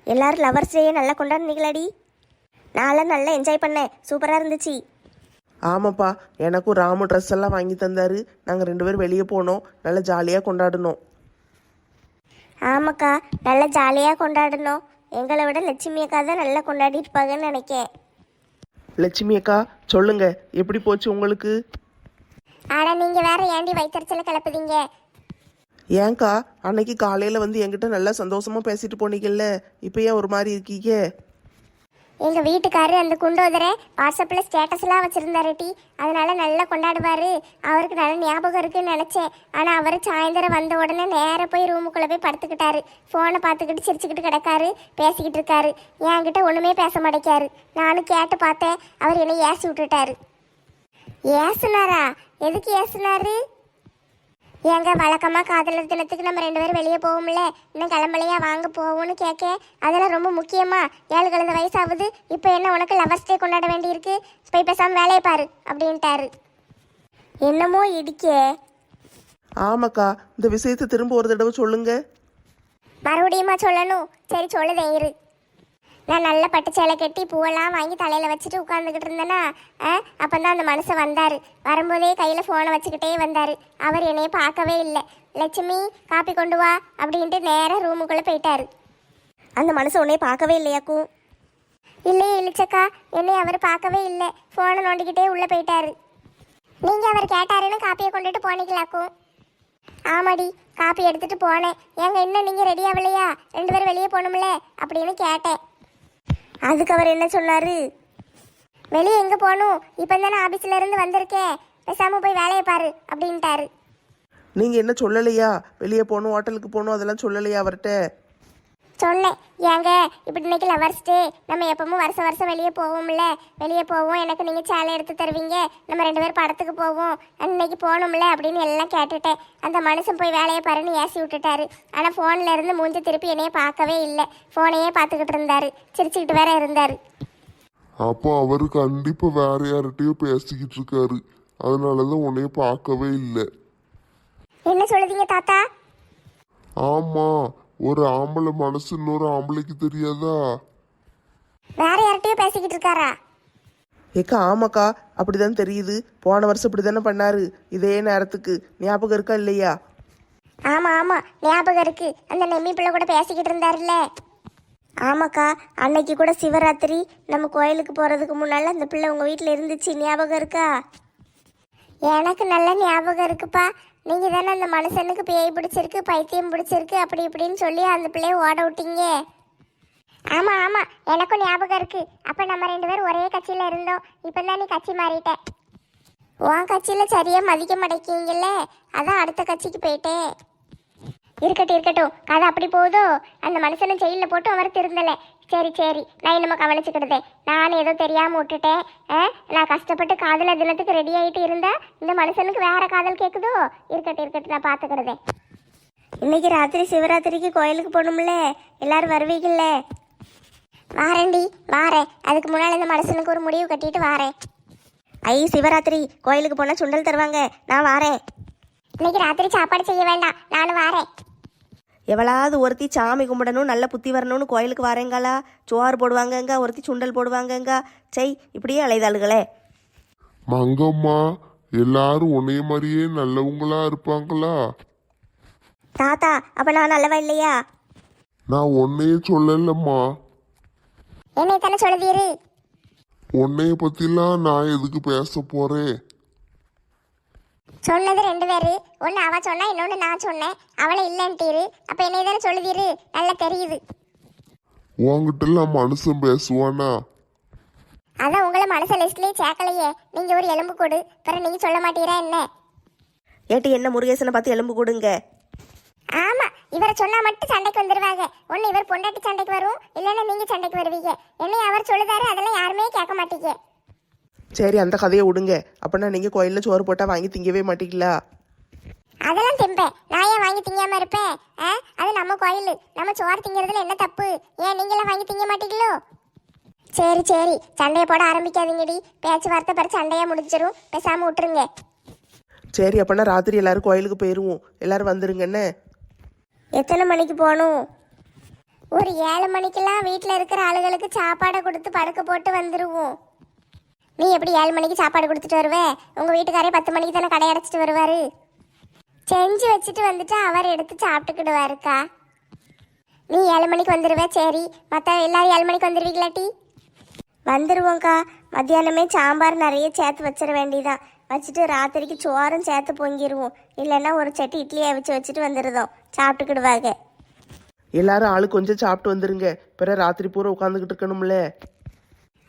எல்லாரும் லவர்ஸ் டேயே நல்லா கொண்டாடுனீங்களாடி. நான்லாம் நல்லா என்ஜாய் பண்ணேன், சூப்பராக இருந்துச்சு. ஆமாப்பா, எனக்கும் ராமு ட்ரெஸ் எல்லாம் வாங்கி தந்தாரு. நாங்கள் 2 பேரும் வெளியே போனோம், நல்லா ஜாலியாக கொண்டாடினோம். ஆமாக்கா, நல்லா ஜாலியாக கொண்டாடணும். எங்களை விட லட்சுமி அக்கா தான் நல்லா கொண்டாடி இருப்பாங்கன்னு நினைக்கேன். லட்சுமி அக்கா, சொல்லுங்க, எப்படி போச்சு உங்களுக்கு? ஆனால் நீங்கள் வேற ஏண்டி வயிற்றுச்சல கிளப்புதீங்க? ஏன்க்கா, அன்னைக்கு காலையில் வந்து என்கிட்ட நல்லா சந்தோஷமாக பேசிட்டு போனீங்கல்ல, இப்போ ஏன் ஒரு மாதிரி இருக்கீங்க? எங்கள் வீட்டுக்காரு அந்த குண்டோதரை வாட்ஸ்அப்பில் ஸ்டேட்டஸ்லாம் வச்சுருந்தாரு டி. அதனால நல்லா கொண்டாடுவார், அவருக்கு நல்ல ஞாபகம் இருக்குன்னு நினச்சேன். ஆனால் அவர் சாயந்தரம் வந்த உடனே நேராக போய் ரூமுக்குள்ளே போய் படுத்துக்கிட்டாரு. ஃபோனை பார்த்துக்கிட்டு சிரிச்சுக்கிட்டு கிடக்காரு, பேசிக்கிட்டு இருக்காரு. என்கிட்ட ஒன்றுமே பேச மாட்டேக்காரு. நானும் கேட்டு பார்த்தேன், அவர் என்னை ஏசி விட்டுட்டாரு. ஏசுனாரா? எதுக்கு ஏசுனாரு? ஏங்க, வழக்கமாக காதலர் தினத்துக்கு நம்ம 2 பேரும் வெளியே போவோம்ல, இன்னும் கிளம்பலையா, வாங்க போவோம்னு கேட்க. அதெல்லாம் ரொம்ப முக்கியமா? 7 கழுத வயசாகுது, இப்போ என்ன உனக்கு லவர்ஸ் டே கொண்டாட வேண்டியிருக்கு? போய் பேசாமல் வேலையை பாரு அப்படின்ட்டாரு. என்னமோ இடிக்கே. ஆமாக்கா, இந்த விஷயத்தை திரும்ப ஒரு தடவை சொல்லுங்க. மறுபடியுமா சொல்லணும்? சரி சொல்லுதேன் இரு. நான் நல்ல பட்டு சேலை கட்டி பூவெல்லாம் வாங்கி தலையில் வச்சுட்டு உட்காந்துக்கிட்டு இருந்தேன்னா, அப்போ தான் அந்த மனுஷன் வந்தார். வரும்போதே கையில் ஃபோனை வச்சுக்கிட்டே வந்தார். அவர் என்னைய பார்க்கவே இல்லை. லட்சுமி காப்பி கொண்டு வா அப்படின்ட்டு நேராக ரூமுக்குள்ளே போயிட்டாரு. அந்த மனுஷன் உன்னைய பார்க்கவே இல்லையாக்கும்? இல்லையே இழிச்சக்கா, என்னை அவர் பார்க்கவே இல்லை. ஃபோனை நோண்டிக்கிட்டே உள்ளே போயிட்டாரு. நீங்கள் அவர் கேட்டாருன்னு காப்பியை கொண்டுட்டு போனீங்களாக்கும்? ஆமாடி, காப்பி எடுத்துகிட்டு போனேன். ஏங்க, இன்னும் நீங்கள் ரெடி ஆகலையா? 2 பேரும் வெளியே போகணும்ல அப்படின்னு கேட்டேன். அதுக்கு அவர் என்ன சொன்னார்? வெளியே எங்கே போகணும், இப்போ தானே ஆஃபீஸில் இருந்து வந்திருக்கேன், பேசாமல் போய் வேலையை பாரு அப்படின்ட்டாரு. நீங்கள் என்ன சொல்லலையா? வெளியே போகணும், ஹோட்டலுக்கு போகணும், அதெல்லாம் சொல்லலையா அவர்கிட்ட? சொன்னேன். ஏங்க, இப்படி இன்னைக்கு லவர்ஸ் டே, நம்ம எப்பவும் வருஷம் வருஷம் வெளியே போவோம்ல, வெளியே போவோம், எனக்கு நீங்கள் சேலை எடுத்து தருவீங்க, நம்ம 2 பேரும் படத்துக்கு போவோம், இன்னைக்கு போகணும்ல அப்படின்னு எல்லாம் கேட்டுட்டேன். அந்த மனுஷன் போய் வேலையை பாருன்னு ஏசி விட்டுட்டாரு. ஆனால் ஃபோனில் இருந்து மூஞ்சி திருப்பி என்னையே பார்க்கவே இல்லை. ஃபோனையே பார்த்துக்கிட்டு இருந்தாரு, சிரிச்சுக்கிட்டு வேற இருந்தார். அப்போ அவரு கண்டிப்பா வேற யார்கிட்டயோ பேசிக்கிட்டு இருக்காரு, அதனாலதான் உன்னைய பார்க்கவே இல்லை. என்ன சொல்லுதீங்க தாத்தா? ஆமா, ஒரு ஆம்பளை மனசு இன்னொரு ஆம்பளைக்கு தெரியாதா? வேற யார்கிட்டயோ பேசிக்கிட்டு இருக்காரா? ஏக்கா, ஆமாக்கா, அப்படிதான் தெரியுது. போன வருஷம் இப்படி தானே பண்ணாரு, இதே நேரத்துக்கு. ஞாபகம் இருக்கா இல்லையா? ஆமாம் ஆமாம், ஞாபகம் இருக்கு. அந்த நெம்மி பிள்ளை கூட பேசிக்கிட்டு இருந்தாருல்ல. ஆமாக்கா, அன்னைக்கு கூட சிவராத்திரி நம்ம கோயிலுக்கு போகிறதுக்கு முன்னால் அந்த பிள்ளை உங்கள் வீட்டில் இருந்துச்சு, ஞாபகம் இருக்கா? எனக்கு நல்ல ஞாபகம் இருக்குப்பா. நீங்கள் தானே அந்த மனுஷனுக்கு பேய் பிடிச்சிருக்கு, பைத்தியம் பிடிச்சிருக்கு அப்படி இப்படின்னு சொல்லி அந்த பிள்ளைய ஓட விட்டீங்க. ஆமாம் ஆமாம், எனக்கும் ஞாபகம் இருக்கு. அப்போ நம்ம 2 பேரும் ஒரே கட்சியில் இருந்தோம். இப்போ தான் நீ கட்சி மாறிட்ட. உன் கட்சியில் சரியாக மதிக்க மாட்டேங்கிங்கல்ல, அதான் அடுத்த கட்சிக்கு போயிட்டேன். இருக்கட்டும் இருக்கட்டும், கதை அப்படி போகுதோ? அந்த மனுஷனை ஜெயிலில் போட்டு அவர் திருந்தலை. சரி சரி, நான் இன்னமும் கவனிச்சுக்கிடுதேன். நான் ஏதோ தெரியாமல் விட்டுட்டேன். நான் கஷ்டப்பட்டு காதலர் தினத்துக்கு ரெடி ஆகிட்டு இருந்தா இந்த மனுஷனுக்கு வேற காதல் கேட்குதோ? இருக்கட்டும் இருக்கட்டும், நான் பார்த்துக்கிடுதேன். இன்னைக்கு ராத்திரி சிவராத்திரிக்கு கோயிலுக்கு போகணும்ல, எல்லாரும் வருவீங்கல்ல? வாரேன்டி வாரேன். அதுக்கு முன்னால் இந்த மனுஷனுக்கு ஒரு முடிவு கட்டிட்டு வாரேன். ஐ, சிவராத்திரி கோயிலுக்கு போனால் சுண்டல் தருவாங்க, நான் வாரேன். இன்னைக்கு ராத்திரி சாப்பாடு செய்ய வேண்டாம், நானும் வாரேன். எவளாவது ஒருத்தி சாமி கும்பிடணும், நல்ல புத்தி வரணும்னு கோயிலுக்கு வரேங்களா? சோறு போடுவாங்கங்க, ஒருத்தி சுண்டல் போடுவாங்கங்க. செய், இப்படியே அலைதாளுகளே. மங்கம்மா, எல்லாரும் உன்னைய மாதிரியே நல்லவங்களா இருப்பாங்களா? தாத்தா, அப்ப நான் நல்லவா இல்லையா? நான் உன்னைய சொல்லலம்மா. என்னை தானே சொல்லுதீரு? உன்னைய பத்திலாம் நான் எதுக்கு பேச போறேன்? சொன்னது 2 பேரு, ஒன்று அவ சொன்னா, இன்னொன்று நான் சொன்னேன். அவளை இல்லைன்ட்டீரு, அப்ப என்னை தானே சொல்லுதீரு? நல்லா தெரியுது. உன்கிட்டலாம் மனுஷன் பேசுவானா? அதான் உங்களை மனச லிஸ்ட்லயே சேர்க்கலையே. நீங்க ஒரு எலும்பு கூடு, பிறகு நீங்க சொல்ல மாட்டீரா என்ன? ஏட்டி, என்ன முருகேசனை பார்த்து எலும்பு கொடுங்க. ஆமா, இவரை சொன்னா மட்டும் சண்டைக்கு வந்துருவாங்க. ஒன்னு இவர் பொண்டாட்டி சண்டைக்கு வரும், இல்லைன்னா நீங்க சண்டைக்கு வருவீங்க. என்னை அவர் சொல்லுதாரு, அதெல்லாம் யாருமே கேட்க மாட்டீங்க. சரி, அந்த கதையை விடுங்க. அப்படின்னா நீங்கள் கோயிலில் சோறு போட்டால் வாங்கி திங்கவே மாட்டீங்களா? அதெல்லாம் திம்பேன். நான் ஏன் வாங்கி திங்காம இருப்பேன்? அது நம்ம கோயில், நம்ம சோறு திங்கிறதுல என்ன தப்பு? ஏன் நீங்களாம் வாங்கி திங்க மாட்டீங்களோ? சரி சரி, சண்டையை போட ஆரம்பிக்காதீங்கடி. பேச்சுவார்த்தை பிற சண்டையா முடிச்சிரும், பேசாம விட்டுருங்க. சரி, அப்படின்னா ராத்திரி எல்லாரும் கோயிலுக்கு போயிடுவோம். எல்லாரும் வந்துருங்க. என்ன எத்தனை மணிக்கு போகணும்? ஒரு 7 மணிக்கெல்லாம் வீட்டில் இருக்கிற ஆளுகளுக்கு சாப்பாடை கொடுத்து படுக்க போட்டு வந்துடுவோம். நீ எப்படி 7 மணிக்கு சாப்பாடு கொடுத்துட்டு வருவே? உங்கள் வீட்டுக்காரே 10 மணிக்கு தானே கடை அடைச்சிட்டு வருவார். செஞ்சு வச்சுட்டு வந்துட்டு அவர் எடுத்து சாப்பிட்டுக்கிடுவாருக்கா. நீ 7 மணிக்கு வந்துடுவே, சரி. மற்ற எல்லாரும் 7 மணிக்கு வந்துடுவீங்களாட்டி? வந்துடுவோங்க்கா. மத்தியானமே சாம்பார் நிறைய சேர்த்து வச்சிட வேண்டியதான். வச்சுட்டு ராத்திரிக்கு சோறும் சேர்த்து பொங்கிடுவோம். இல்லைன்னா ஒரு சட்டி இட்லி அவிச்சு வச்சுட்டு வந்துடுதோம், சாப்பிட்டுக்கிடுவாங்க. எல்லாரும் ஆளு கொஞ்சம் சாப்பிட்டு வந்துருங்க. பிற ராத்திரி பூரா உட்காந்துக்கிட்டு இருக்கணும்ல.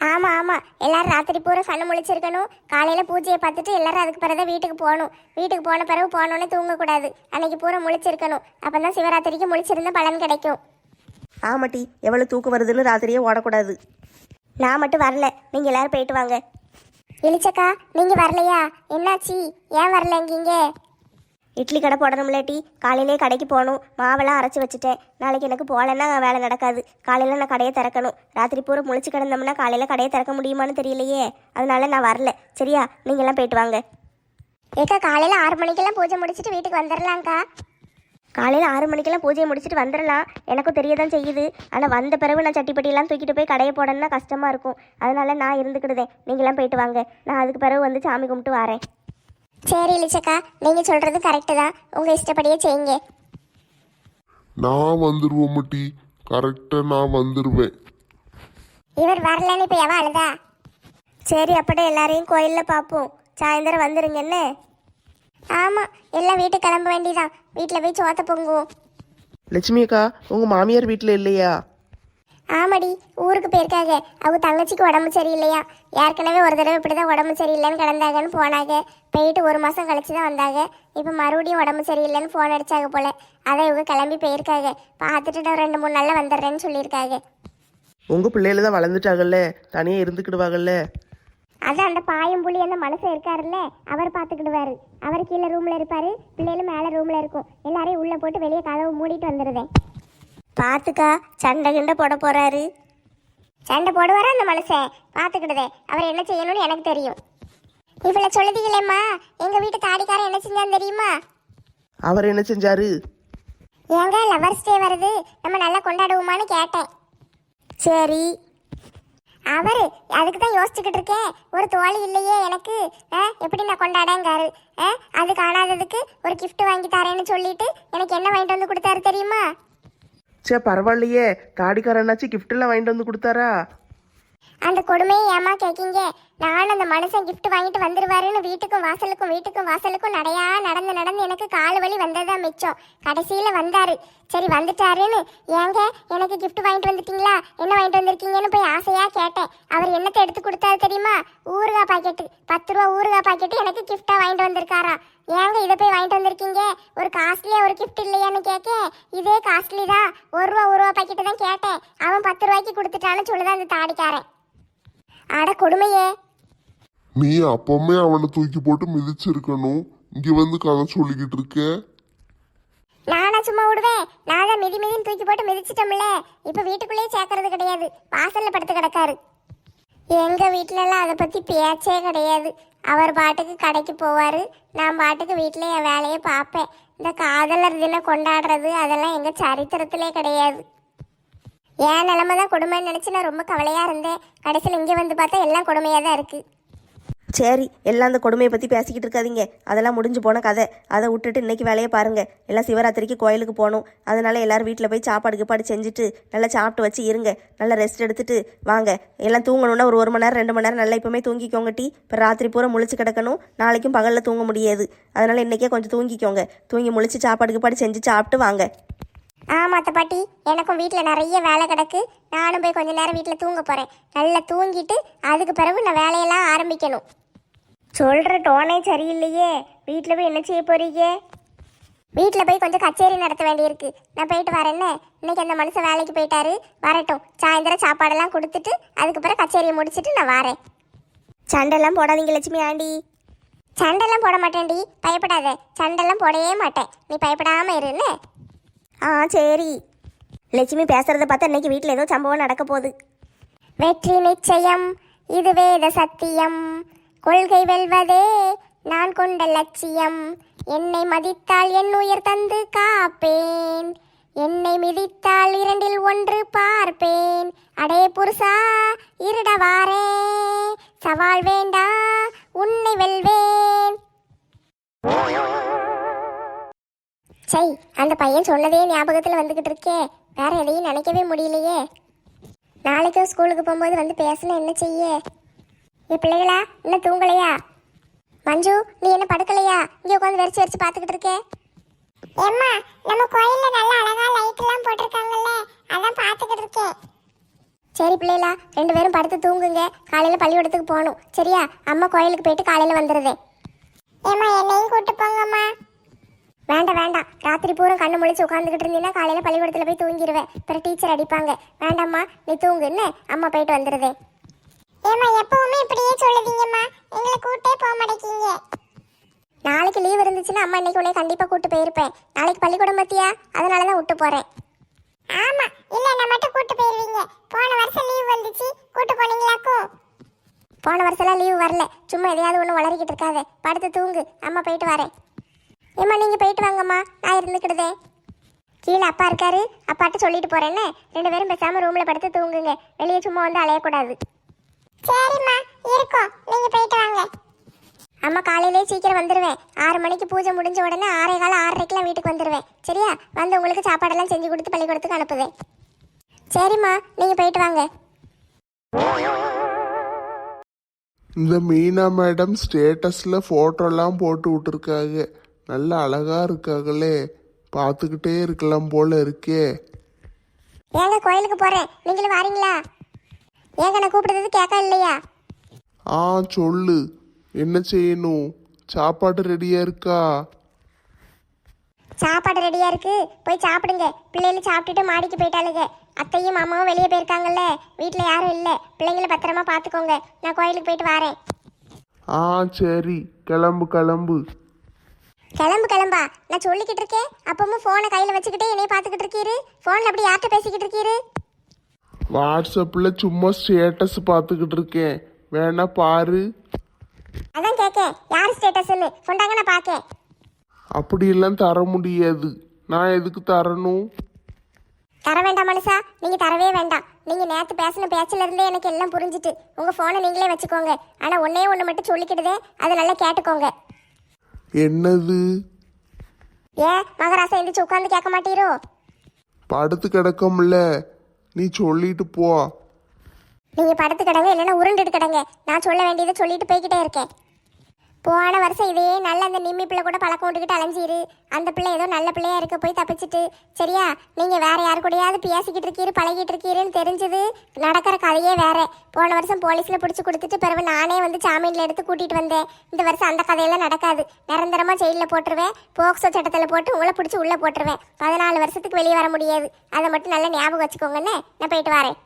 ஆமாம் ஆமாம், எல்லாரும் ராத்திரி பூரா கண்ணு முழிச்சிருக்கணும். காலையில் பூஜையை பார்த்துட்டு எல்லாரும் அதுக்கு பிறகு வீட்டுக்கு போகணும். வீட்டுக்கு போன பிறகு போனோன்னே தூங்கக்கூடாது. அன்னைக்கு பூரா முழிச்சிருக்கணும். அப்போ தான் சிவராத்திரிக்கு முழிச்சிருந்த பலன் கிடைக்கும். ஆமாட்டி, எவ்வளோ தூக்கம் வருதுன்னு ராத்திரியே ஓடக்கூடாது. நான் மட்டும் வரல, நீங்கள் எல்லாரும் போயிட்டு வாங்க. இளிச்சக்கா, நீங்கள் வரலையா? என்னாச்சு? ஏன் வரலங்கீங்க? இட்லி கடை போடணும்லாட்டி, காலையிலே கடைக்கு போகணும். மாவெல்லாம் அரைச்சி வச்சுட்டேன். நாளைக்கு எனக்கு போகலன்னா வேலை நடக்காது. காலையில் நான் கடையை திறக்கணும். ராத்திரி பூரா முழிச்சு கிடந்தோம்னா காலையில் கடையை திறக்க முடியுமான்னு தெரியலையே. அதனால நான் வரல. சரியா? நீங்கள்லாம் போயிட்டு வாங்க. ஏக்கா, காலையில் 6 மணிக்கெல்லாம் பூஜை முடிச்சுட்டு வீட்டுக்கு வந்துடலாங்க்கா. காலையில் 6 மணிக்கெல்லாம் பூஜையை முடிச்சுட்டு வந்துடலாம். எனக்கும் தெரிய தான் செய்யுது. ஆனால் வந்த பிறகு நான் சட்டிப்பட்டியெல்லாம் தூக்கிட்டு போய் கடையை போடணும்னா கஷ்டமாக இருக்கும். அதனால நான் இருந்துக்கிடுதேன். நீங்களாம் போயிட்டு வாங்க. நான் அதுக்கு பிறகு வந்து சாமி கும்பிட்டு வரேன். சரி இளிச்சக்கா, நீங்கள் சொல்கிறது கரெக்டு தான். உங்கள் இஷ்டப்படியே செய்யுங்க. நான் வந்துருவோம் மட்டி, கரெக்டா நான் வந்துருவேன். இவர் வரலன்னு இப்போ எவன் அழுதா? சரி, அப்படியே எல்லாரையும் கோயிலில் பார்ப்போம். சாயந்தரம் வந்துருங்க என்ன? ஆமாம், எல்லாம் வீட்டுக்கு கிளம்ப வேண்டியதான். வீட்டில் போய் சோத்த பொங்குவோம். லட்சுமி அக்கா, உங்க மாமியார் வீட்டில் இல்லையா? ஆமாடி, ஊருக்கு போயிருக்காங்க. அவங்க தங்கச்சிக்கு உடம்பு சரியில்லையா. ஏற்கனவே ஒரு தடவை இப்படி தான் உடம்பு சரியில்லைன்னு கிடந்தாங்கன்னு போனாங்க. போயிட்டு 1 மாதம் கழிச்சு தான் வந்தாங்க. இப்போ மறுபடியும் உடம்பு சரியில்லைன்னு ஃபோன் அடிச்சாங்க போல. அதை இவங்க கிளம்பி போயிருக்காங்க. பார்த்துட்டு நான் 2-3 நாளில் வந்துடுறேன்னு சொல்லியிருக்காங்க. உங்க பிள்ளைகள தான் வளர்ந்துட்டாங்கல்ல, தனியாக இருந்துக்கிடுவாங்கல்ல. அதான் அந்த பாயம்புலி அந்த மனுஷன் இருக்காருல்ல, அவர் பார்த்துக்கிடுவாரு. அவர் கீழே ரூமில் இருப்பார், பிள்ளைகளும் மேலே ரூமில் இருக்கும். எல்லாரையும் உள்ளே போட்டு வெளியே கதவு மூடிட்டு வந்துடுதேன். பார்த்துக்கா, சண்டை கிண்டை போட போகிறாரு. சண்டை போடுவாரா அந்த மனுஷன்? பார்த்துக்கிடுதே. அவர் என்ன செய்யணும்னு எனக்கு தெரியும். இவ்வளோ சொல்லுதீங்களேம்மா, எங்கள் வீட்டு தாடிக்காரன் என்ன செஞ்சான்னு தெரியுமா? அவர் என்ன செஞ்சாரு? ஏங்க லவர்ஸ் டே வருது, நம்ம நல்லா கொண்டாடுவோமான்னு கேட்டேன். சரி, அவர் அதுக்கு தான் யோசிச்சுக்கிட்டு இருக்கேன். ஒரு தோழி இல்லையே எனக்கு, எப்படி நான் கொண்டாடங்காரு. அது காணாததுக்கு ஒரு கிஃப்ட் வாங்கி தரேன்னு சொல்லிட்டு எனக்கு என்ன வாங்கிட்டு வந்து கொடுத்தாரு தெரியுமா? சே பரவாயில்லையே, தாடிக்காரனாச்சு கிஃப்டெல்லாம் வாங்கிட்டு வந்து கொடுத்தாரா? அந்த கொடுமையை ஏமா கேட்கீங்க? நானும் அந்த மனுஷன் கிஃப்ட் வாங்கிட்டு வந்துருவாருன்னு வீட்டுக்கும் வாசலுக்கும் நடையா நடந்து எனக்கு கால் வலி வந்ததா மிச்சம். கடைசியில் வந்தாரு. சரி வந்துட்டாருன்னு, ஏங்க எனக்கு கிஃப்ட் வாங்கிட்டு வந்துட்டீங்களா, என்ன வாங்கிட்டு வந்திருக்கீங்கன்னு போய் ஆசையா கேட்டேன். அவர் என்னத்தை எடுத்து கொடுத்தாரு தெரியுமா? ஊறுகாய் பாக்கெட்டு, 10 ரூபா ஊறுகாய் பாக்கெட்டு எனக்கு கிஃப்டா வாங்கிட்டு வந்திருக்காரா. ஏங்க இதை போய் வாங்கிட்டு வந்திருக்கீங்க? ஒரு காஸ்ட்லியா ஒரு கிஃப்ட் இல்லையான்னு கேட்க, இதே காஸ்ட்லி தான், 1 ரூபா பாக்கெட்டு தான் கேட்டேன். அவன் 10 ரூபாய்க்கு கொடுத்துட்டான்னு சொல்லுதான் அந்த தாடிக்காரன். அட கொடுமையே. நீ அப்பவுமே அவனை தூக்கி போட்டு மிதிச்சிருக்கணும். இங்க வந்து கதை சொல்லிக்கிட்டு இருக்க. நானா சும்மா விடுவேன்? நான் தான் மிதின்னு தூக்கி போட்டு மிதிச்சிட்டோம்ல. இப்ப வீட்டுக்குள்ளேயே சேர்க்கறது கிடையாது, வாசல்ல படுத்து கிடக்காரு. எங்க வீட்டிலலாம் அதை பத்தி பேச்சே கிடையாது. அவர் பாட்டுக்கு கடைக்கு போவாரு, நான் பாட்டுக்கு வீட்டில் என் வேலையை பார்ப்பேன். இந்த காதலர் தினம் கொண்டாடுறது அதெல்லாம் எங்க சரித்திரத்திலே கிடையாது. என் நிலைமை தான் கொடுமைன்னு நினச்சி நான் ரொம்ப கவலையாக இருந்தேன். கடைசியில் இங்கே வந்து பார்த்தா எல்லாம் கொடுமையாக தான் இருக்குது. சரி, எல்லாம் அந்த கொடுமையை பற்றி பேசிக்கிட்டு இருக்காதீங்க. அதெல்லாம் முடிஞ்சு போன கதை. அதை விட்டுட்டு இன்னைக்கு வேலையை பாருங்கள். எல்லாம் சிவராத்திரிக்கு கோயிலுக்கு போகணும். அதனால் எல்லோரும் வீட்டில் போய் சாப்பாடு செஞ்சுட்டு நல்லா சாப்பிட்டு வச்சு இருங்க. நல்லா ரெஸ்ட் எடுத்துட்டு வாங்க. எல்லாம் தூங்கணுன்னா ஒரு 1 மணி நேரம் 2 மணி நேரம் நல்லா இப்போமே தூங்கிக்கோங்க. இப்போ ராத்திரி பூரா முழிச்சு கிடக்கணும். நாளைக்கும் பகலில் தூங்க முடியாது. அதனால் இன்றைக்கே கொஞ்சம் தூங்கிக்கோங்க. தூங்கி முழிச்சு சாப்பாடு செஞ்சு சாப்பிட்டு வாங்க. ஆமாத்த பாட்டி, எனக்கும் வீட்டில் நிறைய வேலை கிடக்கு. நானும் போய் கொஞ்ச நேரம் வீட்டில் தூங்க போகிறேன். நல்லா தூங்கிட்டு அதுக்கு பிறகு நான் வேலையெல்லாம் ஆரம்பிக்கணும். சொல்கிற டோனே சரியில்லையே. வீட்டில் போய் என்ன செய்ய போறீங்க? வீட்டில் போய் கொஞ்சம் கச்சேரி நடத்த வேண்டியிருக்கு. நான் போயிட்டு வரேன்னு. இன்னைக்கு அந்த மனுஷன் வேலைக்கு போயிட்டாரு, வரட்டும். சாயந்தரம் சாப்பாடெல்லாம் கொடுத்துட்டு அதுக்கு பிறகு கச்சேரியை முடிச்சுட்டு நான் வரேன். சண்டைலாம் போடாதீங்க லட்சுமி ஆண்டி. சண்டைலாம் போட மாட்டேன்டி, பயப்படாத. சண்டைலாம் போடவே மாட்டேன், நீ பயப்படாமல் இருன்னு. சரி. லட்சுமி பேசுறத பார்த்தா இன்னைக்கு வீட்டில் ஏதோ சம்பவம் நடக்க போகுது. வெற்றி நிச்சயம், இது வேத சத்தியம். கொள்கை வெல்வதே நான் கொண்ட லட்சியம். என்னை மதித்தால் என் உயிர் தந்து காப்பேன். என்னை மிதித்தால் இரண்டில் ஒன்று பார்ப்பேன். அடே புருஷா இருடவாரே, சவால் வேண்டா உன்னை வெல்வேன். சை, அந்த பையன் சொன்னதே ஞாபகத்தில் வந்துக்கிட்டு இருக்கே. வேற எதையும் நினைக்கவே முடியலையே. நாளைக்கும் ஸ்கூலுக்கு போகும்போது வந்து பேசணும், என்ன செய்ய? ஏ பிள்ளைகளா, இன்னும் தூங்கலையா? மஞ்சு, நீ என்ன படுக்கலையா? இங்கே உட்காந்து வெறிச்சு வெறிச்சு பார்த்துக்கிட்டு இருக்கே. ஏம்மா, நம்ம கோயில்ல நல்ல அழகா லைட் எல்லாம் போட்டிருக்காங்கல்ல, அதான் பார்த்துக்கிட்டு இருக்கேன். சரி பிள்ளைகளா, 2 பேரும் படுத்து தூங்குங்க. காலையில் பள்ளிக்கூடத்துக்கு போகணும், சரியா? அம்மா கோயிலுக்கு போயிட்டு காலையில் வந்துடுதே. ஏம்மா, என்னையும் கூட்டு போங்கம்மா. வேண்டாம் வேண்டாம், ராத்திரி பூரா கண்ணு முழிச்சு உட்காந்துக்கிட்டு இருந்தீங்கன்னா காலையில் பள்ளிக்கூடத்தில் போய் தூங்கிடுவேன். அப்புறம் டீச்சர் அடிப்பாங்க. வேண்டாம்மா, நீ தூங்குன்னு அம்மா போயிட்டு வந்துடுதே. ஏம்மா, எப்பவுமே இப்படியே சொல்லுவீங்கம்மா, எங்களை கூட்டே போக மாட்டேங்க. நாளைக்கு லீவ் இருந்துச்சுன்னா அம்மா இன்னைக்கு உன்னை கண்டிப்பாக கூட்டு போயிருப்பேன். நாளைக்கு பள்ளிக்கூடம் பத்தியா, அதனால தான் விட்டு போகிறேன். ஆமா, இல்ல நான் மட்டும் கூட்டு போயிருவீங்க. போன வருஷம் லீவ் வந்துச்சு, கூட்டு போனீங்களாக்கும். போன வருஷம்லாம் லீவு வரல. சும்மா எதையாவது ஒன்று வளரிக்கிட்டு இருக்காது. படுத்து தூங்கு, அம்மா போயிட்டு வரேன். ஏம்மா, நீங்கள் போயிட்டு வாங்கம்மா, நான் இருந்துக்கிடுதே. கீழே அப்பா இருக்காரு, அப்பாட்ட சொல்லிட்டு போகிறேன்னு. 2 பேரும் பேசாமல் ரூமில் படுத்து தூங்குங்க. வெளியே சும்மா வந்து அலையக்கூடாது. சரிம்மா, இருக்கோம், நீங்க போயிட்டு வாங்க. அம்மா காலையிலே சீக்கிரம் வந்துடுவேன். 6 மணிக்கு பூஜை முடிஞ்ச உடனே 6:15 6:30 வீட்டுக்கு வந்துடுவேன், சரியா? வந்து உங்களுக்கு சாப்பாடெல்லாம் செஞ்சு கொடுத்து பள்ளிக்கூடத்துக்கு அனுப்புவேன். சரிம்மா, நீங்கள் போயிட்டு வாங்க. இந்த மீனா மேடம் ஸ்டேட்டஸ்ல போட்டோலாம் போட்டு விட்டுருக்காங்க. நல்ல அழகா இருக்காங்களே, பார்த்துக்கிட்டே இருக்கலாம் போல இருக்கே. ஏங்க கோயிலுக்கு போகிறேன், நீங்களும் வாரீங்களா? ஏங்க நான் கூப்பிடுறது கேட்க இல்லையா? ஆ, சொல்லு, என்ன செய்யணும்? சாப்பாடு ரெடியா இருக்கா? சாப்பாடு ரெடியாக இருக்கு, போய் சாப்பிடுங்க. பிள்ளைகள் சாப்பிட்டுட்டு மாடிக்கு போயிட்டாளுங்க. அத்தையும் மாமாவும் வெளியே போயிருக்காங்கல்ல, வீட்டில் யாரும் இல்லை. பிள்ளைங்களை பத்திரமா பார்த்துக்கோங்க. நான் கோயிலுக்கு போயிட்டு வரேன். ஆ சரி, கிளம்பு கிளம்பு. கிளம்பு கிளம்பா, நான் சொல்லிக்கிட்டு இருக்கேன். அப்பவும் ஃபோனை கையில் வச்சுக்கிட்டே என்னைய பார்த்துக்கிட்டு இருக்கீரு. ஃபோனில் அப்படி யார்கிட்ட பேசிக்கிட்டு இருக்கீரு? வாட்ஸ்அப்ல சும்மா ஸ்டேட்டஸ் பார்த்துக்கிட்டு இருக்கேன், வேணா பாரு. அதான் கேட்கேன், யார் ஸ்டேட்டஸ்ன்னு கொண்டாங்க, நான் பார்க்கேன். அப்படியெல்லாம் தர முடியாது. நான் எதுக்கு தரணும்? தர வேண்டாம் மனுஷா, நீங்கள் தரவே வேண்டாம். நீங்கள் நேற்று பேசின பேச்சில் இருந்தே எனக்கு எல்லாம் புரிஞ்சுட்டு. உங்கள் ஃபோனை நீங்களே வச்சுக்கோங்க. ஆனால் ஒன்றே ஒன்று மட்டும் சொல்லிக்கிடுதே, அதை நல்லா கேட்டுக்கோங்க. என்னது? ஏன் மகராசா எந்திரிச்சு உட்காந்து கேட்க மாட்டீரோ? படுத்து கிடக்கம்ல, நீ சொல்லிட்டு போ. நீங்கள் படுத்து கிடங்க, இல்லைன்னா உருண்டுட்டு கிடங்க. நான் சொல்ல வேண்டியதை சொல்லிட்டு போய்கிட்டே இருக்கேன். போன வருஷம் இதே நல்ல அந்த நிம்மி பிள்ளை கூட பழக்கம் விட்டுக்கிட்டு அலைஞ்சிரு. அந்த பிள்ளை ஏதோ நல்ல பிள்ளையா இருக்க போய் தப்பிச்சிட்டு, சரியா? நீங்கள் வேற யாரு கூடயாவது பேசிக்கிட்டு இருக்கீரு, பழகிட்டு இருக்கீருன்னு தெரிஞ்சது. நடக்கிற கதையே வேற. போன வருஷம் போலீஸில் பிடிச்சி கொடுத்துட்டு பிறகு நானே வந்து ஜாமீனில் எடுத்து கூட்டிகிட்டு வந்தேன். இந்த வருஷம் அந்த கதையெல்லாம் நடக்காது. நிரந்தரமாக ஜெயிலில் போட்டுருவேன். போக்சோ சட்டத்தில் போட்டு உங்களை பிடிச்சி உள்ளே போட்டுருவேன். 14 வருஷத்துக்கு வெளியே வர முடியாது. அதை மட்டும் நல்லா ஞாபகம் வச்சுக்கோங்கன்னு. நான் போயிட்டு வரேன்.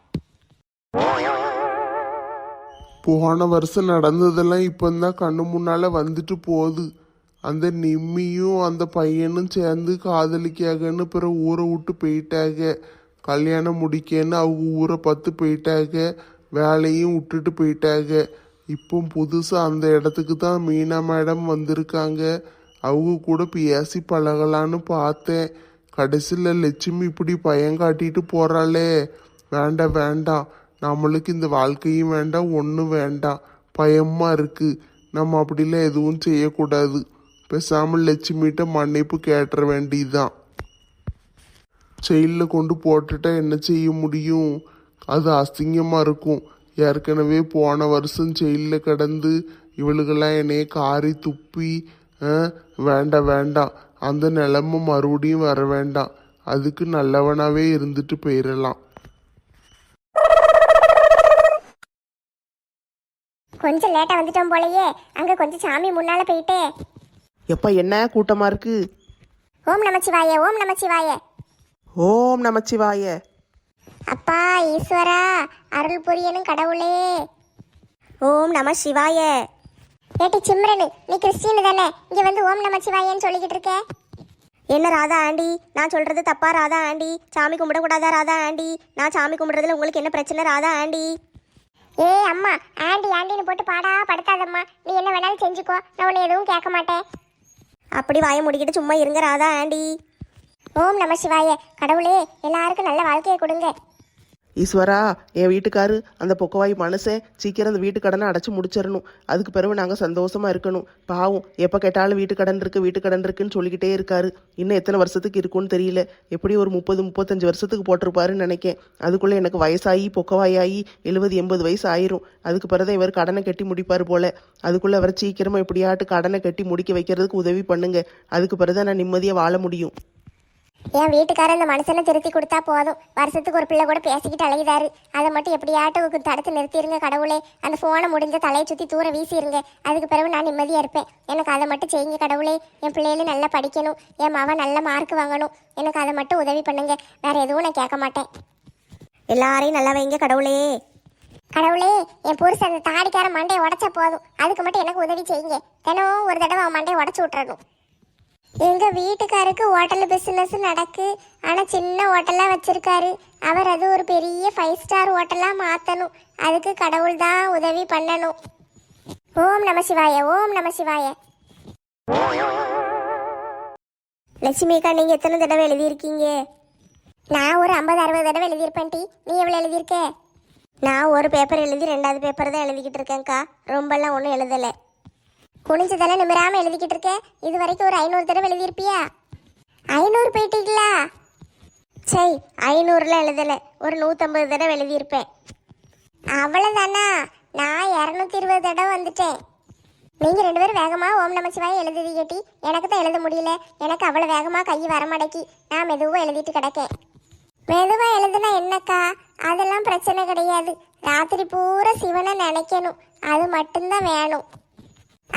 போன வருஷம் நடந்ததெல்லாம் இப்போந்தான் கண்ணு முன்னால வந்துட்டு போகுது. அந்த நிம்மியும் அந்த பையனும் சேர்ந்து காதலிக்காகன்னு பிறகு ஊரை விட்டு போயிட்டாங்க. கல்யாணம் முடிக்கன்னு அவங்க ஊரை பார்த்து போயிட்டாங்க. வேலையும் விட்டுட்டு போயிட்டாங்க. இப்போ புதுசாக அந்த இடத்துக்கு தான் மீனா மேடம் வந்திருக்காங்க. அவங்க கூட பேசி பழகலான்னு பார்த்தேன். கடைசியில் லட்சுமி இப்படி பயம் காட்டிட்டு போகிறாளே. வேண்டாம் வேண்டாம், நம்மளுக்கு இந்த வாழ்க்கையும் வேண்டாம், ஒன்றும் வேண்டாம். பயமாக இருக்குது. நம்ம அப்படிலாம் எதுவும் செய்யக்கூடாது. பேசாமல் லட்சுமிகிட்ட மன்னிப்பு கேட்டுற வேண்டியதுதான். ஜெயிலில் கொண்டு போட்டுட்டா என்ன செய்ய முடியும்? அது அசிங்கமாக இருக்கும். ஏற்கனவே போன வருஷம் ஜெயிலில் கிடந்து இவளுகெல்லாம் என்னைய காரி துப்பி, வேண்டாம் வேண்டாம், அந்த நிலைமை மறுபடியும் வர வேண்டாம். அதுக்கு நல்லவனாகவே இருந்துட்டு போயிடலாம். கொஞ்சம் லேட்டாக வந்துட்டோம் போலயே. அங்கே கொஞ்சம் சாமி முன்னால் போயிட்டே. எப்பா என்ன கூட்டமா இருக்கு? ஓம் நமச்சிவாய, ஓம் நமச்சிவாய. ஓம் நமச்சிவாய. அப்பா ஈஸ்வரா, அருள் புரியணும் கடவுளே. ஓம் நம சிவாய. ஏட்டி சிம்ரனு, நீ கிறிஸ்டின் தானே? இங்கே வந்து ஓம் நமச்சிவாயன்னு சொல்லிக்கிட்டு இருக்க. என்ன ராதா ஆண்டி, நான் சொல்கிறது தப்பா ராதா ஆண்டி? சாமி கும்பிடக்கூடாதா ராதா ஆண்டி? நான் சாமி கும்பிட்றதுல உங்களுக்கு என்ன பிரச்சனை ராதா ஆண்டி? ஏ அம்மா, ஆண்டி ஆண்டின்னு போட்டு பாடா படுத்தாதம்மா. நீ என்ன வேணாலும் செஞ்சுக்கோ, நான் உன்னை எதுவும் கேட்க மாட்டேன். அப்படி வாயை முடிக்கிட்டு சும்மா இருங்க ராதா ஆண்டி. ஓம் நம சிவாய. கடவுளே, எல்லாருக்கும் நல்ல வாழ்க்கையை கொடுங்க. ஈஸ்வரா, என் வீட்டுக்காரு அந்த பொக்கவாய் மனுஷன் சீக்கிரம் அந்த வீட்டு கடனை அடைச்சி முடிச்சிடணும். அதுக்கு பிறகு நாங்கள் சந்தோஷமா இருக்கணும். பாவம், எப்போ கேட்டாலும் வீட்டு கடன் இருக்குன்னு சொல்லிக்கிட்டே இருக்காரு. இன்னும் எத்தனை வருஷத்துக்கு இருக்குன்னு தெரியல. எப்படி ஒரு 30-35 வருஷத்துக்கு போட்டிருப்பாருன்னு நினைக்கேன். அதுக்குள்ளே எனக்கு வயசாகி பொக்கவாயாகி 70-80 வயசு ஆயிரும். அதுக்கு பிறகு இவர் கடனை கட்டி முடிப்பார் போல. அதுக்குள்ளே அவர் சீக்கிரமாக எப்படியாட்டு கடனை கட்டி முடிக்க வைக்கிறதுக்கு உதவி பண்ணுங்க. அதுக்கு பிறகு நான் நிம்மதியாக வாழ முடியும். என் வீட்டுக்காரர் இந்த மனுஷனை திருத்தி கொடுத்தா போதும். வருஷத்துக்கு ஒரு பிள்ளை கூட பேசிக்கிட்டு அழையுதாரு. அதை மட்டும் எப்படியாட்டும் தடுத்து நிறுத்திடுங்க கடவுளே. அந்த ஃபோனை முடிஞ்ச தலையை சுற்றி தூர வீசிடுங்க. அதுக்கு பிறகு நான் நிம்மதியாக இருப்பேன். எனக்கு அதை மட்டும் செய்யுங்க கடவுளே. என் பிள்ளைகளும் நல்லா படிக்கணும், என் மகன் நல்ல மார்க் வாங்கணும். எனக்கு அதை மட்டும் உதவி பண்ணுங்க. வேற எதுவும் நான் கேட்க மாட்டேன். எல்லாரையும் நல்லா வைங்க கடவுளே. கடவுளே, என் புருஷன் அந்த தாடிக்கார மண்டையை உடச்சா போதும். அதுக்கு மட்டும் எனக்கு உதவி செய்யுங்க. தினம் ஒரு தடவை அவன் மண்டையை உடச்சு விட்டுறணும். எங்க வீட்டுக்காருக்கு ஹோட்டல் பிசினஸ் நடக்கு. ஆனா சின்ன ஹோட்டலா வச்சிருக்காரு. அவர் அது ஒரு பெரிய 5 ஸ்டார் ஹோட்டலா மாத்தணும். அதுக்கு கடவுள் தான் உதவி பண்ணணும். ஓம் நம சிவாய. ஓம் நம சிவாய. லட்சுமிக்கா, நீங்க எத்தனை தடவை எழுதியிருக்கீங்க? நான் ஒரு 50-60 தடவை எழுதியிருப்பேன் டி. நீ எவ்வளவு எழுதியிருக்க? நான் ஒரு பேப்பர் எழுதி 2வது பேப்பர் தான் எழுதிக்கிட்டு இருக்கேன்க்கா. ரொம்பலாம் ஒன்றும் எழுதலை. குனிஞ்சதெல்லாம் நிமிராம எழுதிக்கிட்டு இருக்க. இது வரைக்கும் ஒரு 500 தடவை எழுதியிருப்பியா? 500 போயிட்டீங்களா? சரி, 500லாம் எழுதலை. ஒரு 150 தடவை எழுதியிருப்பேன். அவ்வளவுதானா? நான் 220 தடவை வந்துட்டேன். நீங்க 2 பேரும் வேகமா ஓம் நம சிவாய எழுதுதி கேட்டி. எனக்கு தான் எழுத முடியல. எனக்கு அவ்வளவு வேகமா கை வரமாடக்கி. நான் மெதுவா எழுதிட்டு கிடக்கேன். மெதுவா எழுதுனா என்னக்கா? அதெல்லாம் பிரச்சனை கிடையாது. ராத்திரி பூரா சிவனை நினைக்கணும். அது மட்டும்தான் வேணும்.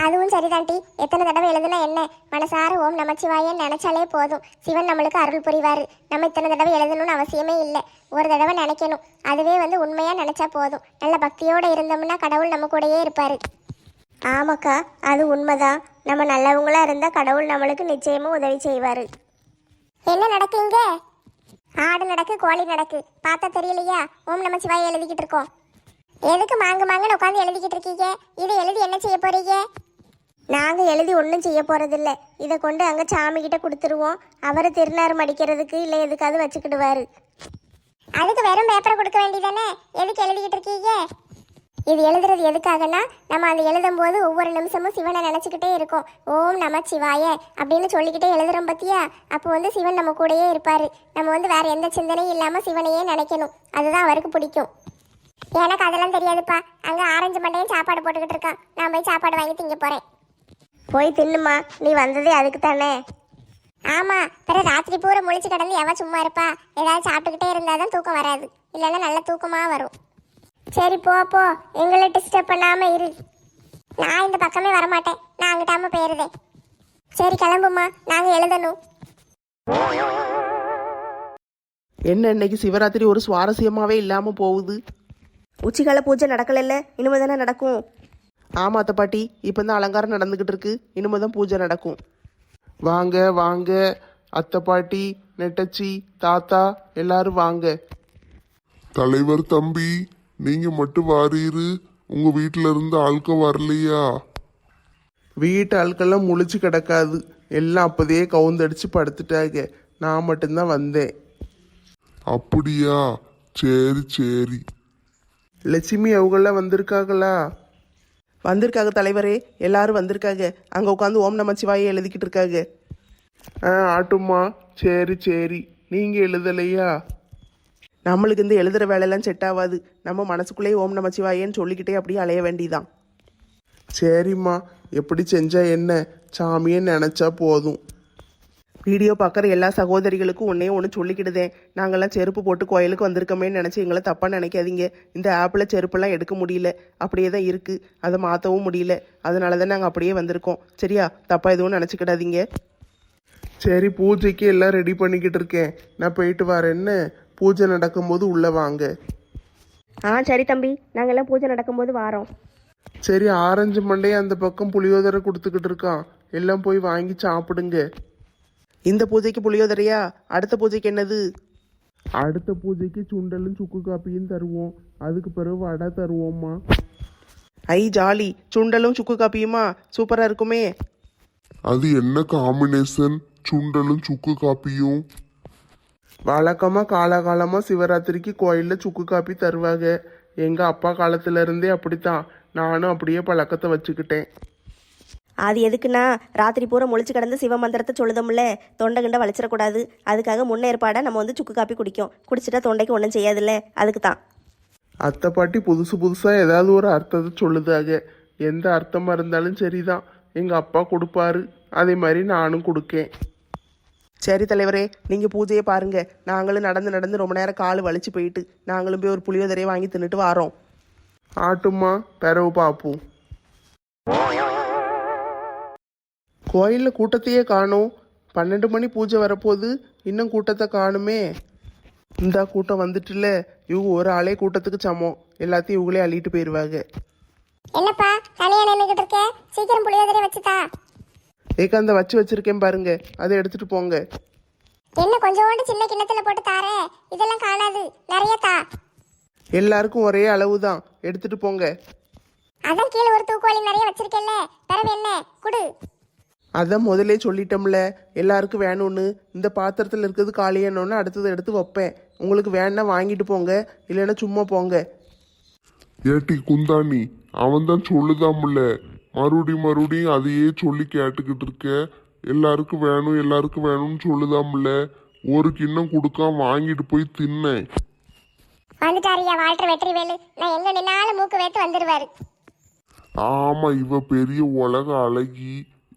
அதுவும் சரிதான்டி. எத்தனை தடவை எழுதுனா என்ன? மனசார ஓம் நமச்சிவாயன்னு நினைச்சாலே போதும். சிவன் நம்மளுக்கு அருள் புரிவாரு. நம்ம இத்தனை தடவை எழுதணும்னு அவசியமே இல்லை. ஒரு தடவை நினைக்கணும். அதுவே உண்மையா நினைச்சா போதும். நல்ல பக்தியோட இருந்தோம்னா கடவுள் நம்ம கூடயே இருப்பாரு. ஆமாக்கா, அது உண்மைதான். நம்ம நல்லவங்களா இருந்தால் கடவுள் நம்மளுக்கு நிச்சயமாக உதவி செய்வார். என்ன நடக்குங்க? ஆடு நடக்கு, கோழி நடக்கு. பார்த்தா தெரியலையா? ஓம் நம சிவாய எழுதிக்கிட்டு இருக்கோம். எதுக்கு மாங்கன்னு உட்காந்து எழுதிக்கிட்டு இருக்கீங்க? இது எழுதி என்ன செய்ய போறீங்க? நாங்கள் எழுதி ஒன்றும் செய்ய போகிறதில்ல. இதை கொண்டு அங்கே சாமிக்கிட்ட கொடுத்துருவோம். அவர் திருநாறு மடிக்கிறதுக்கு இல்லை எதுக்காவது வச்சுக்கிடுவார். அதுக்கு வெறும் பேப்பரை கொடுக்க வேண்டியதானே? எதுக்கு எழுதிக்கிட்டு இருக்கீங்க? இது எழுதுறது எதுக்காகனா, நம்ம அந்த எழுதும் போது ஒவ்வொரு நிமிஷமும் சிவனை நினைச்சுக்கிட்டே இருக்கோம். ஓம் நம சிவாய அப்படின்னு சொல்லிக்கிட்டே எழுதுறோம் பத்தியா? அப்போ சிவன் நம்ம கூடயே இருப்பாரு. நம்ம வேற எந்த சிந்தனையும் இல்லாம சிவனையே நினைக்கணும். அதுதான் அவருக்கு பிடிக்கும். எனக்கு அதெல்லாம் தெரியாதுப்பா. அங்க ஆரஞ்சு மண்டையும் சாப்பாடு போட்டுக்கிட்டு இருக்கான். நான் போய் சாப்பாடு வாங்கி திங்க போறேன். போய் தின்னுமா, நீ வந்ததே அதுக்கு தானே. ஆமா, பிறகு ராத்திரி பூரா முழிச்சு கிடந்து எவ சும்மா இருப்பா? ஏதாவது சாப்பிட்டுக்கிட்டே இருந்தாதான் தூக்கம் வராது. இல்லைன்னா நல்ல தூக்கமா வரும். சரி போ போ, எங்களை டிஸ்டர்ப் பண்ணாம இரு. நான் இந்த பக்கமே வரமாட்டேன். நான் அங்கிட்டாம போயிருதேன். சரி கிளம்புமா, நாங்க எழுதணும். என்ன இன்னைக்கு சிவராத்திரி ஒரு சுவாரஸ்யமாவே இல்லாம போகுது. உச்சிகால பூஜை நடக்கலைல்ல, இனிமே தானே நடக்கும். ஆமா அத்தை பாட்டி, இப்போ தான் அலங்காரம் நடந்துகிட்டு இருக்கு. இனிமே தான் பூஜை நடக்கும். வாங்க வாங்க, அத்தை பாட்டி, நெட்டச்சி, தாத்தா எல்லாரும் வாங்க. தலைவர் தம்பி, நீங்க மட்டும் வாரீரு. உங்க வீட்டுல இருந்து ஆட்க வரலையா? வீட்டு ஆட்கள்லாம் முழிச்சு கிடக்காது. எல்லாம் அப்போதையே கவுந்தடிச்சு படுத்துட்டாங்க. நான் மட்டும்தான் வந்தேன். அப்படியா? சரி சரி. லட்சுமி அவங்களாம் வந்திருக்காங்களா? வந்திருக்காங்க தலைவரே, எல்லாரும் வந்திருக்காங்க. அங்கே உட்காந்து ஓம் நமச்சிவாய எழுதிக்கிட்டு இருக்காங்க. ஆட்டுமா, சரி சரி. நீங்க எழுதலையா? நம்மளுக்கு இந்த எழுதுகிற வேலையெல்லாம் செட் ஆகாது. நம்ம மனசுக்குள்ளேயே ஓம் நமச்சிவாயன்னு சொல்லிக்கிட்டே அப்படியே அலைய வேண்டியதான். சரிம்மா, எப்படி செஞ்சா என்ன? சாமியை நினைச்சா போதும். வீடியோ பார்க்குற எல்லா சகோதரிகளுக்கும் ஒன்றே ஒன்று சொல்லிக்கிடுதேன். நாங்கள்லாம் செருப்பு போட்டு கோயிலுக்கு வந்திருக்கோமேன்னு நினச்சி எங்களை தப்பாக நினைக்காதீங்க. இந்த ஆப்பில் செருப்பெல்லாம் எடுக்க முடியல, அப்படியே தான் இருக்குது. அதை மாற்றவும் முடியல. அதனால தான் நாங்கள் அப்படியே வந்திருக்கோம். சரியா? தப்பாக எதுவும் நினச்சிக்கிடாதீங்க. சரி, பூஜைக்கு எல்லாம் ரெடி பண்ணிக்கிட்டு இருக்கேன். நான் போயிட்டு வரேன்னு. பூஜை நடக்கும்போது உள்ளே வாங்க. சரி தம்பி, நாங்கள் எல்லாம் பூஜை நடக்கும்போது வாரோம். சரி, ஆரஞ்சு மண்டையை அந்த பக்கம் புளியோதரை கொடுத்துக்கிட்டு இருக்கான். எல்லாம் போய் வாங்கி சாப்பிடுங்க. இந்த பூஜைக்கு புளியோதரையா? அடுத்த பூஜைக்கு என்னது? அடுத்த பூஜைக்கு சுண்டலும் சுக்கு காப்பியும் தருவோம். அதுக்கு பிறகு வடை தருவோம்மா. ஐ ஜாலி! சுண்டலும் சுக்கு காப்பியுமா? சூப்பராக இருக்குமே. அது என்ன காம்பினேஷன்? சுண்டலும் சுக்கு காப்பியும்? வழக்கமாக காலகாலமாக சிவராத்திரிக்கு கோயிலில் சுக்கு காப்பி தருவாங்க. எங்கள் அப்பா காலத்துல இருந்தே அப்படித்தான். நானும் அப்படியே பழக்கத்தை வச்சுக்கிட்டேன். அது எதுக்குன்னா ராத்திரி பூரா முழிச்சு கிடந்து சிவ மந்திரத்தை சொல்லுதோம்ல, தொண்டை கிண்ட வலிச்சிடக்கூடாது. அதுக்காக முன்னேற்பாடாக நம்ம வந்து சுக்கு காப்பி குடிச்சிட்டா தொண்டைக்கு ஒன்றும் செய்யாதுல்ல, அதுக்கு தான். அத்தை பாட்டி புதுசு புதுசாக ஏதாவது ஒரு அர்த்தத்தை சொல்லுதாங்க. எந்த அர்த்தமாக இருந்தாலும் சரிதான். எங்கள் அப்பா கொடுப்பாரு, அதே மாதிரி நானும் கொடுக்கேன். சரி தலைவரே, நீங்கள் பூஜையை பாருங்க. நாங்களும் நடந்து நடந்து ரொம்ப நேரம் கால் வலிச்சு போயிட்டு நாங்களும் போய் ஒரு புளியோதரையை வாங்கி தின்னுட்டு வாரோம். ஆட்டுமா பிறவு பார்ப்போம். கோயிலில் கூட்டத்தையே காணோம். 12 மணி பூஜை வரப்போகுது, இன்னும் கூட்டத்தை காணுமே. இந்த கூட்டம் வந்துட்டுல, இவங்க ஒரு ஆளே கூட்டத்துக்கு சமம். எல்லாத்தையும் இவங்களே அள்ளிட்டு போயிடுவாங்க. என்னப்பா தனியா நின்றுகிட்டு இருக்க? சீக்கிரம் புளியோதரை வச்சுதா. ஏக்கா வச்சு வச்சிருக்கேன் பாருங்க, அதை எடுத்துட்டு போங்க. என்ன கொஞ்சோண்டு சின்ன கிண்ணத்துல போட்டு தாரே, இதெல்லாம் காணாது, நிறைய தா. எல்லாருக்கும் ஒரே அளவு தான், எடுத்துட்டு போங்க. அதான் கீழே ஒரு தூக்குவாளி நிறைய வச்சிருக்கேன்ல, பிறவு என்ன குடு. அதான் முதலே சொல்லிட்டோம்ல, எல்லாருக்கும் வேணும்னு. இந்த பாத்திரத்தில் இருக்கிறது காலியானோன்னு அடுத்ததை எடுத்து வைப்பேன். உங்களுக்கு வேணா வாங்கிட்டு போங்க, இல்லைன்னா சும்மா போங்க. ஏட்டி குந்தாணி, அவன் தான் சொல்லுதாம்ல, மறுபடியும் அதையே சொல்லி கேட்டுக்கிட்டு இருக்க. எல்லாருக்கும் வேணும் எல்லாருக்கும் வேணும்னு சொல்லுதாம்ல. ஒரு கிண்ணம் கொடுக்காம வாங்கிட்டு போய் தின்னேன். வந்துட்டாரியா வால்டர் வெற்றிவேலு, நான் எங்க நின்னாலும் மூக்கு வேத்து வந்துருவாரு. ஆமா, இவ பெரிய உலக அழகி.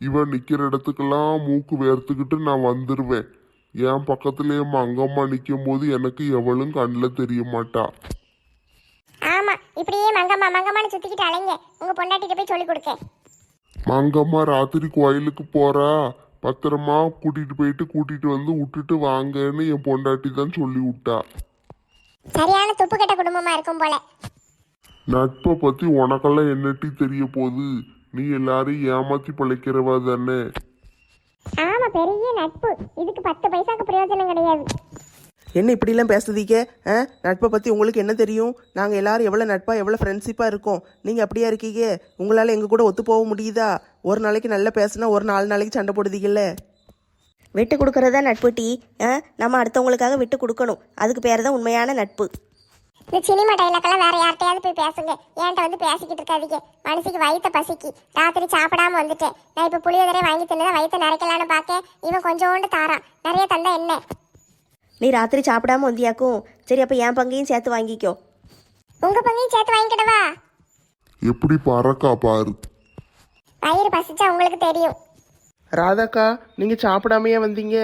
இவ நிக்கிற இடத்துக்கெல்லாம் மூக்கு வேர்த்துக்கிட்டு நான் வந்துருவேன். என் பக்கத்துலயே மங்கம்மா நிக்கும் போது எனக்கு எவளும் கண்ணில் தெரிய மாட்டா. ஆமா, இப்படியே மங்கம்மா மங்கம்மான்னு சுத்திக்கிட்டு அலைங்க. உங்க பொண்டாட்டிட்ட போய் சொல்லி கொடுக்க. மங்கம்மா ராத்திரி கோயிலுக்கு போறா, பத்திரமா கூட்டிட்டு வந்து விட்டுட்டு வாங்கன்னு என் பொண்டாட்டி தான் சொல்லி விட்டா. சரியான துப்பு கெட்ட குடும்பமா இருக்கும் போல. நட்பை பத்தி உனக்கெல்லாம் என்னட்டி தெரிய போகுது? நீ எல்லாரையும் ஏமாத்தி பிழைக்கிறவா தானே. ஆமா, பெரிய நட்பு. இதுக்கு 10 பைசாக்கு பிரயோஜனம் கிடையாது. என்ன இப்படிலாம் பேசுதீங்க? நட்பை பற்றி உங்களுக்கு என்ன தெரியும்? நாங்கள் எல்லாரும் எவ்வளோ நட்பாக எவ்வளோ ஃப்ரெண்ட்ஷிப்பாக இருக்கோம். நீங்கள் அப்படியா இருக்கீங்க? உங்களால் எங்கள் கூட ஒத்து போக முடியுதா? ஒரு நாளைக்கு நல்லா பேசுனா ஒரு 4 நாளைக்கு சண்டை போடுதீங்கல்ல. விட்டு கொடுக்கறதா நட்பு டீ. நம்ம அடுத்தவங்களுக்காக விட்டு கொடுக்கணும், அதுக்கு பேர் தான் உண்மையான நட்பு. இந்த சினிமா டைலாக்கெல்லாம் வேற யார்கிட்டயாவது போய் பேசுங்க. என்கிட்ட வந்து பேசிக்கிட்டு இருக்காதீங்க. மனசுக்கு வயிற்ற பசிக்கு. ராத்திரி சாப்பிடாம வந்துட்டேன். நான் இப்போ புளியோதரை வாங்கி தின்னதான் வயிற்ற நிறைக்கலான்னு பார்க்க. இவன் கொஞ்சோண்டு தாரான், நிறைய தந்தா என்ன? நீ ராத்திரி சாப்பிடாம வந்தியாக்கும். சரி, அப்போ என் பங்கையும் சேர்த்து வாங்கிக்கோ. உங்க பங்கையும் சேர்த்து வாங்கிக்கிடவா? எப்படி பறக்கா பாரு. வயிறு பசிச்சா உங்களுக்கு தெரியும். ராதாக்கா, நீங்க சாப்பிடாமையே வந்தீங்க?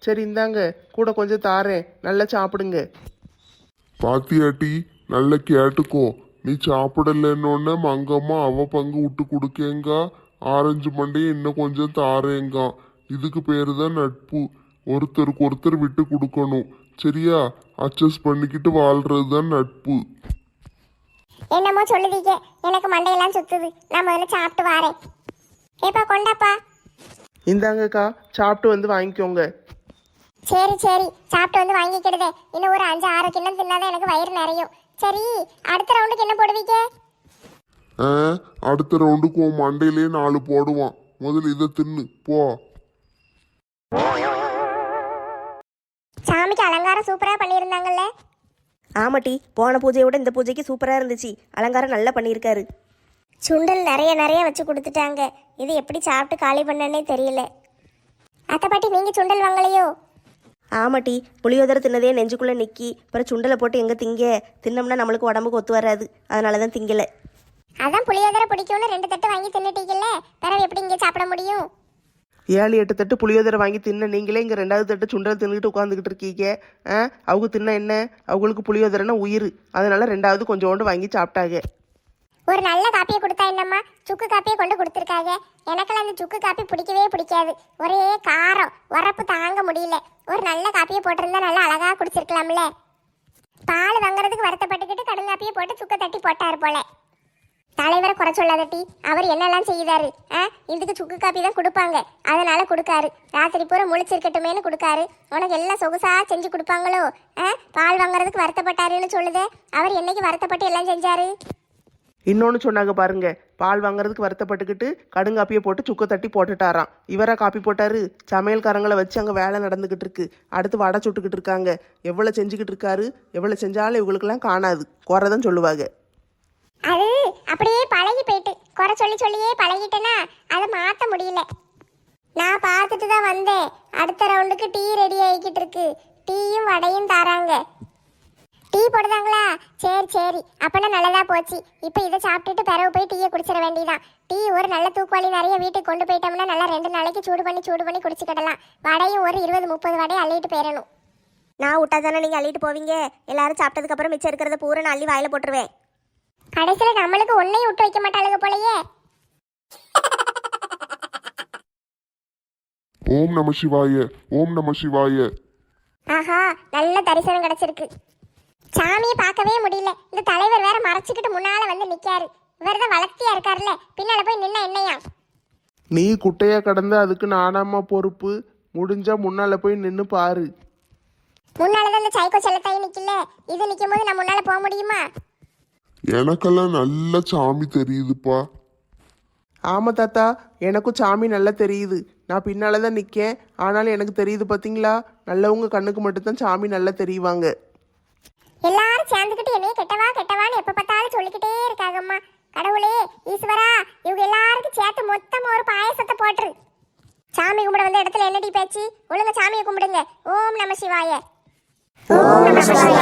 சரி இந்தாங்க, கூட கொஞ்சம் தாரேன், நல்லா சாப்பிடுங்க. பாத்தியாட்டி, நல்ல கேட்டுக்கோ. நீ சாப்பிடலன்னொன்னே மங்கம்மா அவ பங்கு விட்டு கொடுக்கேங்க. ஆரஞ்சு மண்டையை இன்னும் கொஞ்சம் தாரேங்க. இதுக்கு பேரு தான் நட்பு. ஒருத்தருக்கு ஒருத்தர் விட்டு கொடுக்கணும், சரியா? அட்ஜஸ்ட் பண்ணிக்கிட்டு வாழ்றது தான் நட்பு. என்னமோ சொல்லுதீங்க, எனக்கு மண்டையெல்லாம் சுத்துது. நான் முதல்ல சாப்பிட்டு வாரேன். ஏப்பா கொண்டாப்பா. இந்தாங்கக்கா, சாப்பிட்டு வந்து வாங்கிக்கோங்க. சரி சரி, சாப்பிட்டு வந்து வாங்கிக்கிடுதே. இன்னும் ஒரு 5-6 கிண்ணம் தின்னாதான் எனக்கு வயிறு நிறையும். சரி, அடுத்த ரவுண்டுக்கு என்ன போடுவீங்க? அடுத்த ரவுண்டுக்கு உன் மண்டையிலே 4 போடுவான். முதல்ல இதை தின்னு போ. சாமிக்கு அலங்காரம் சூப்பரா பண்ணியிருந்தாங்கல்ல. ஆமாட்டி, போன பூஜையை விட இந்த பூஜைக்கு சூப்பராக இருந்துச்சு. அலங்காரம் நல்லா பண்ணியிருக்காரு. சுண்டல் நிறைய நிறைய வச்சு கொடுத்துட்டாங்க. இது எப்படி சாப்பிட்டு காலி பண்ணனே தெரியல. அத்தை பாட்டி, நீங்க சுண்டல் வாங்கலையோ? ஆமாட்டி, புளியோதரை தின்னதே நெஞ்சுக்குள்ளே நிற்கி. அப்புறம் சுண்டலை போட்டு எங்கே தின்னோம்னா நம்மளுக்கு உடம்புக்கு ஒத்து வராது. அதனால தான் திங்கலை. அதான் புளியோதரை பிடிக்கும்னு 2 தட்டு வாங்கி தின்னுட்டீங்கல்ல, பிறகு எப்படி இங்கே சாப்பிட முடியும்? 7-8 தட்டு புளியோதரை வாங்கி தின்ன நீங்களே இங்கே 2வது தட்டு சுண்டல் தின்னுக்கிட்டு உட்காந்துக்கிட்டு இருக்கீங்க. அவங்க தின்ன என்ன? அவங்களுக்கு புளியோதரைன்னா உயிர். அதனால 2வது கொஞ்சோண்டு வாங்கி சாப்பிட்டாங்க. ஒரு நல்ல காப்பியை கொடுத்தா என்னம்மா, சுக்கு காப்பியை கொண்டு கொடுத்துருக்காங்க. எனக்கெல்லாம் அந்த சுக்கு காப்பி பிடிக்கவே பிடிக்காது. ஒரே காரம், உரப்பு தாங்க முடியல. ஒரு நல்ல காப்பியை போட்டிருந்தா நல்லா அழகா குடிச்சிருக்கலாம்ல. பால் வாங்குறதுக்கு வருத்தப்பட்டுக்கிட்டு கடுங்காப்பியை போட்டு சுக்க தட்டி போட்டாரு போல. தலைவரை குறை சொல்லாதட்டி, அவர் என்னெல்லாம் செய்யுதாரு. இதுக்கு சுக்கு காப்பி தான் கொடுப்பாங்க, அதனால கொடுக்காரு. ராத்திரி பூரா முழிச்சிருக்கட்டுமேனு கொடுக்காரு. உனக்கு எல்லாம் சொகுசா செஞ்சு கொடுப்பாங்களோ? பால் வாங்குறதுக்கு வருத்தப்பட்டாருன்னு சொல்லுதே, அவர் என்னைக்கு வருத்தப்பட்டு எல்லாம் செஞ்சாரு? இன்னொன்று சொன்னாங்க பாருங்க, பால் வாங்குறதுக்கு வருத்தப்பட்டுக்கிட்டு கடுங்காப்பியை போட்டு சுக்கு தட்டி போட்டுட்டாராம். இவரா காப்பி போட்டாரு? சமையல்காரங்களை வச்சு அங்கே வேலை நடந்துக்கிட்டு இருக்கு. அடுத்து வடை சுட்டுக்கிட்டு இருக்காங்க. எவ்வளோ செஞ்சுக்கிட்டு இருக்காரு, எவ்வளோ செஞ்சாலும் இவங்களுக்கெல்லாம் காணாது, குறைதான் சொல்லுவாங்க. அது அப்படியே பழகி போயிட்டு குறை சொல்லி சொல்லியே பழகிட்டேனா அதை மாற்ற முடியல. நான் பார்த்துட்டு தான் வந்தேன். அடுத்த ரவுண்டுக்கு டீ ரெடி ஆகிக்கிட்டு இருக்கு. டீயும் வடையும் தராங்க. டீ போடுதாங்களா? சரி சரி, அப்பனா நல்லதா போச்சு. இப்போ இதை சாப்பிட்டுட்டு பிறகு போய் டீயை குடிச்சிட வேண்டியதான். டீ ஒரு நல்ல தூக்குவாளி நிறைய வீட்டுக்கு கொண்டு போயிட்டோம்னா நல்லா 2 நாளைக்கு சூடு பண்ணி குடிச்சுக்கிடலாம். வடையும் ஒரு 20-30 வடையை அள்ளிட்டு போயிடணும். நான் விட்டா தானே நீங்கள் அள்ளிட்டு போவீங்க. எல்லாரும் சாப்பிட்டதுக்கப்புறம் மிச்சம் இருக்கிறத பூரா நான் அள்ளி வாயில் போட்டுருவேன். கடைசியில் நம்மளுக்கு ஒன்னையும் விட்டு வைக்க மாட்டாளுங்க போலயே. ஓம் நம சிவாய, ஓம் நம சிவாய. ஆஹா, நல்ல தரிசனம் கிடைச்சிருக்கு. சாமியை பார்க்கவே முடியல. இந்த தலைவர் வேற மறைச்சிக்கிட்டு முன்னால வந்து நிக்காரு. இவர் தான் வளர்த்தியா இருக்காருல்ல, பின்னால போய் நின்னா என்னையா? நீ குட்டையா கடந்த அதுக்கு நானாமா பொறுப்பு. முடிஞ்சா முன்னால போய் நின்று பாரு. முன்னாலதான் இந்த சைக்கோ செல்லத்தாய் நிக்கல. இது நிக்கும் போது நான் முன்னால போக முடியுமா? எனக்கெல்லாம் நல்ல சாமி தெரியுதுப்பா. ஆமாம் தாத்தா, எனக்கும் சாமி நல்லா தெரியுது. நான் பின்னால் தான் நிற்கேன், ஆனாலும் எனக்கு தெரியுது பார்த்தீங்களா? நல்லவங்க கண்ணுக்கு மட்டும்தான் சாமி நல்லா தெரியுவாங்க. எல்லாரும் சேர்ந்துக்கிட்டு என்னைய கெட்டவான்னு எப்ப பார்த்தாலும் சொல்லிக்கிட்டே இருக்காங்கம்மா. கடவுளே ஈஸ்வரா, இவங்க எல்லாருக்கும் சேர்த்து மொத்தமா ஒரு பாயசத்தை போட்டுரு. சாமி கும்பிட வந்த இடத்துல என்னடி பேச்சு? ஒழுங்கா சாமியை கும்பிடுங்க. ஓம் நம சிவாய. ஓம் நம சிவாய.